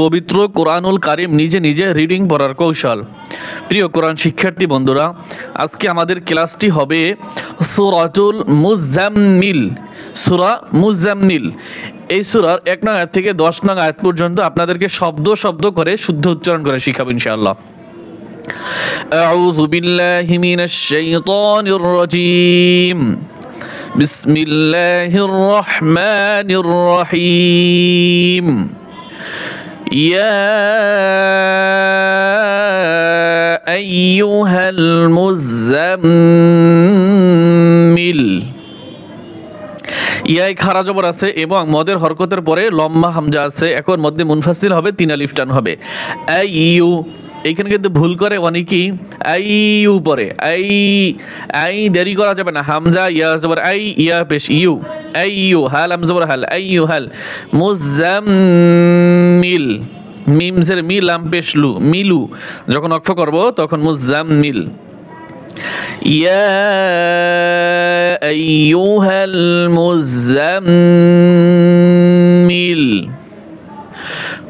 পবিত্র কোরআনুল কারিম নিজে নিজে রিডিং পড়ার কৌশল। প্রিয় কোরআন শিক্ষার্থী বন্ধুরা, আজকে আমাদের ক্লাসটি হবে সূরাতুল মুজাম্মিল। সূরা মুজাম্মিল, এই সূরার ১ নং আয়াত থেকে ১০ নং আয়াত পর্যন্ত আপনাদেরকে শব্দ শব্দ করে শুদ্ধ উচ্চারণ করে শিখাবো ইনশাআল্লাহ। আউযু বিল্লাহি মিনাশ শাইতানির রাজীম। বিসমিল্লাহির রহমানির রহিম। ইয়া আইয়ুহাল মুজাম্মিল। ইয়ায় খারা জবর আছে এবং মদের হরকতের পরে লম্বা হামজা আছে। এখন মধ্যে মুনফাসিল হবে, ৩ আলিফ টান হবে। আইয়ু, এইখানে কিন্তু ভুল করে অনেকেই আইয়ু পরে। আই দেরি করা যাবে না, হামজা ইয়া জবর আই, ইয়া পেশ ইউ, আইয়ু, হাল হামজা জবর হাল, আইয়ু হাল। মুজাম্মিল, মিম জের মি লাম পেশ লু, মিলু। যখন অক্ষ করব তখন মুজাম্মিল। ইয়া আইয়ুহাল মুজাম্মিল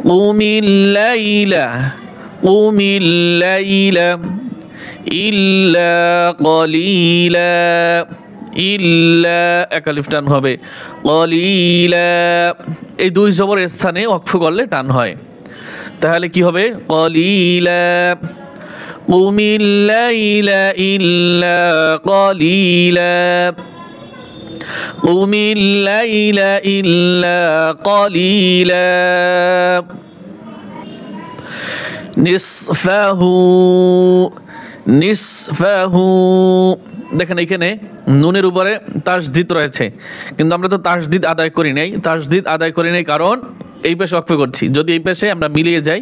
কুমিল লাইলা, কুমিল লাইলা ইল্লা কলিলা। ইল্লা এক আলিফ টান হবে, কলিলা। এই ২ জবর স্থানে ওয়াকফ করলে টান হয়, তাহলে কি হবে? কলিলা। কুমিল লাইলা ইল্লা কলিলা, কুমিল লাইলা ইল্লা কলিলা। নিসফাহু, নিসফাহু। দেখেন এখানে নুনের উপরে তাসদিদ রয়েছে, কিন্তু আমরা তো তাসদিদ আদায় করি নাই। তাসদিদ আদায় করি নাই কারণ এই পেশে ওয়াকফ করছি। যদি এই পেশে আমরা মিলিয়ে যাই,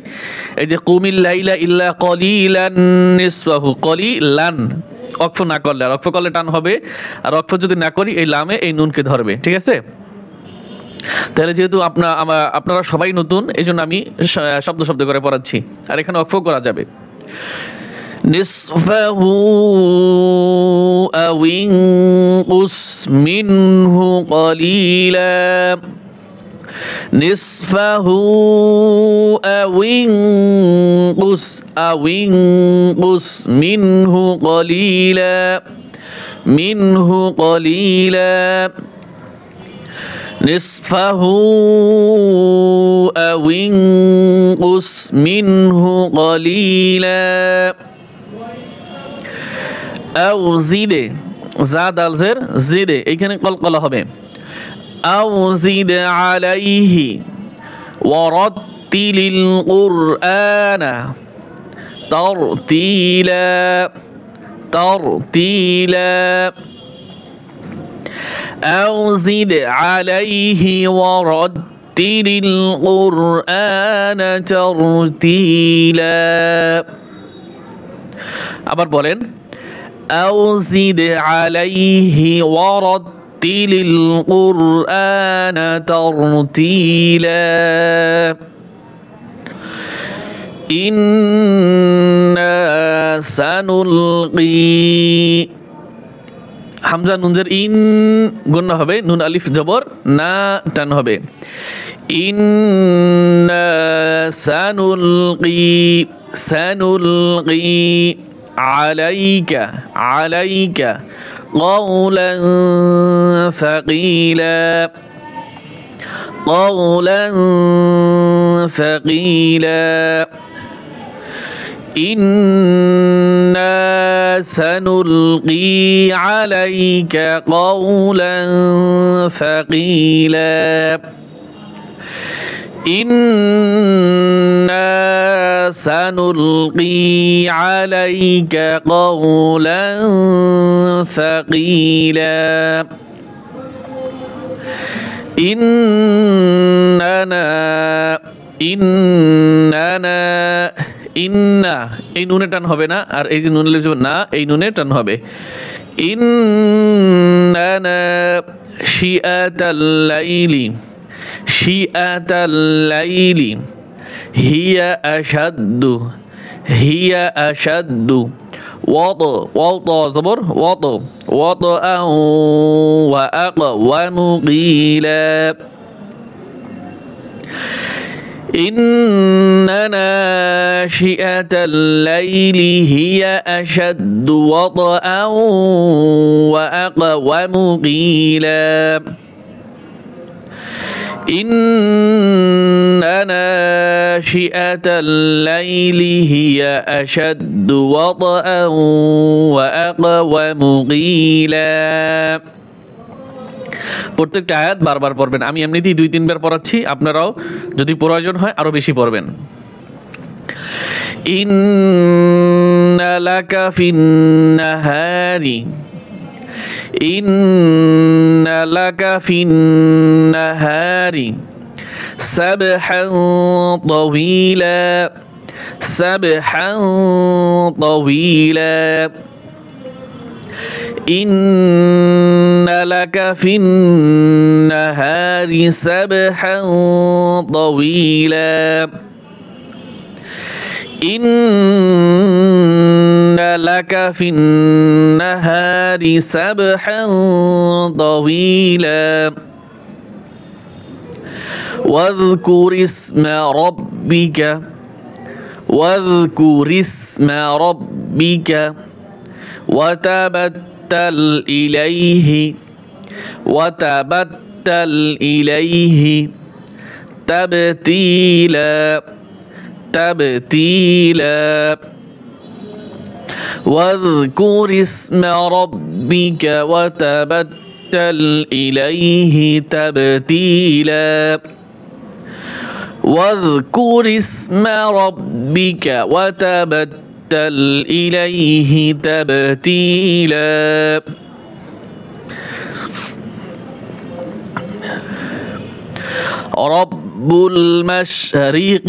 এই যে কুমিল লাইলা ইল্লা কলিলান নিসফাহু, কলিলান ওয়াকফ না করলে, আর ওয়াকফ করলে টান হবে। আর ওয়াকফ যদি না করি এই লামে এই নুনকে ধরবে, ঠিক আছে? তাহলে যেহেতু আপনারা সবাই নতুন, এই জন্য আমি শব্দ শব্দ করে পড়াচ্ছি, আর এখানে ওয়াকফ করা যাবে। নিসফাহু আও ইনকুস মিনহু কলিলা, নিসফাহু আও ইনকুস, আও ইনকুস মিনহু কলিলা, মিনহু কলিলা। নিসফাহু আও ইনকুস মিনহু কলিলা। আও জিদে, জা দাল জের জিদে, এইখানে কলকলা হবে। আও জিদ আলাইহি ওয়ারাত্তিলিল কুরআনা তারতিলা, তারতিলা। أو زد عليه ورتل القرآن ترتيلا। আবার বলেন, أو زد عليه ورتل القرآن ترتيلا। إنا سنلقي، হামজা নুনজের ইন গুণনা হবে, নুন আলিফ জবর না টান হবে। ইন্না সানুলকি, সানুলকি আলাইকা, আলাইকা কওলান সাকিলা, কওলান সাকিলা। إنا سنلقي عليك قولا ثقيلا، إنا سنلقي عليك قولا ثقيلا। إننا، إننا ইন্না, এই নুনে টান হবে না, আর এই যে নুন লিখব না, এই নুনে টান হবে। ইন্নানা শিআতাল লাইলি, শিআতাল লাইলি হিয়া আশাদ্দু, হিয়া আশাদ্দু। ওয়াত, ওয়াত জবর ওয়াত, ওয়াত আউ ওয়া আকওয়ামু কিলা। ইন্না নাশিআতাল লাইলি হিয়া আশাদ্দু ওয়াতআন ওয়া আকওয়ামু কিলা ইন্না নাশিআতাল লাইলি হিয়া আশাদ্দু ওয়াতআন ওয়া আকওয়ামু কিলা। প্রত্যেকটা আয়াত বারবার পড়বেন। আমি এমনিতেই 2-3 বার পড়াচ্ছি, আপনারাও যদি প্রয়োজন হয় আরো বেশি পড়বেন। ইন্না লাকা ফিন্নাহারি ইন্না লাকা ফিন্নাহারি সাবহান তাওয়িলা সাবহান তাওয়িলা ইন্না লাকা ফিন্নাহারি সাবহান তাওয়িলা ইন্না লাকা ফিন্নাহারি সাবহান তাওয়িলা واذكر اسم ربك واذكر اسم ربك وتبتل إليه وتبتل إليه تبتيلا تبتيلا واذكر اسم ربك وتبتل إليه تبتيلا واذكر اسم ربك وتبتل إليه تبتيلا رب المشرق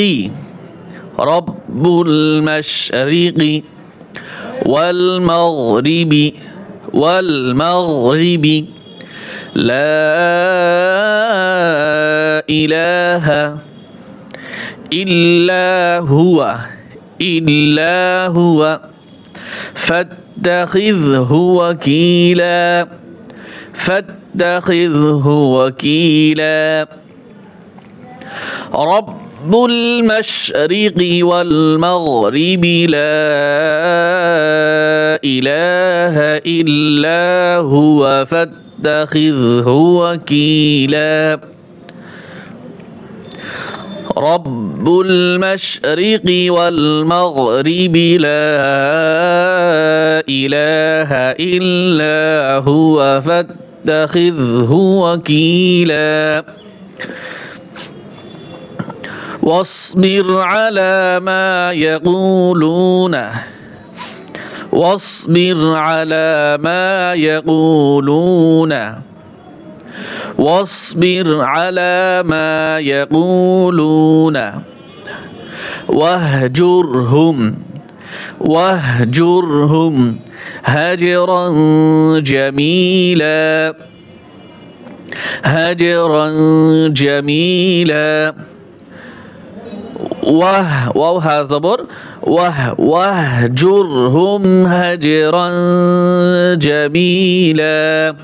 رب المشرق والمغرب والمغرب لا إله إلا هو إلا هو فاتخذه وكيلا فاتخذه وكيلا رب المشرق والمغرب لا إله إلا هو فاتخذه وكيلا رب المشرق والمغرب لا إله إلا هو فاتخذه وكيلا واصبر على ما يقولون واصبر على ما يقولون واصبر على ما يقولون واهجرهم واهجرهم هجرا جميلا هجرا جميلا واو ها زبر واهجرهم هجرا جميلا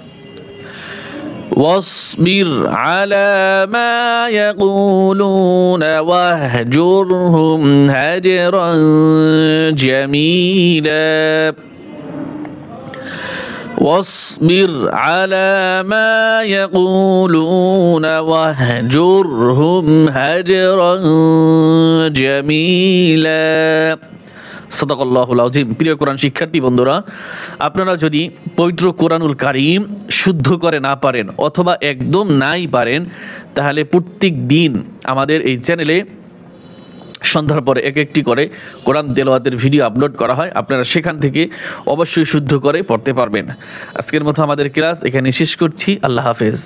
واصبر على ما يقولون واهجرهم هجرا جميلا واصبر على ما يقولون واهجرهم هجرا جميلا সাদাকাল্লাহুল আযীম। প্রিয় কোরআন শিক্ষার্থী বন্ধুরা, আপনারা যদি পবিত্র কোরআনুল কারীম শুদ্ধ করে না পারেন অথবা একদম নাই পারেন, তাহলে প্রত্যেক দিন আমাদের এই চ্যানেলে সন্ধ্যার পরে একটি করে কোরআন তেলাওয়াতের ভিডিও আপলোড করা হয়। আপনারা সেখান থেকে অবশ্যই শুদ্ধ করে পড়তে পারবেন। আজকের মতো আমাদের ক্লাস এখানে শেষ করছি। আল্লাহ হাফেজ।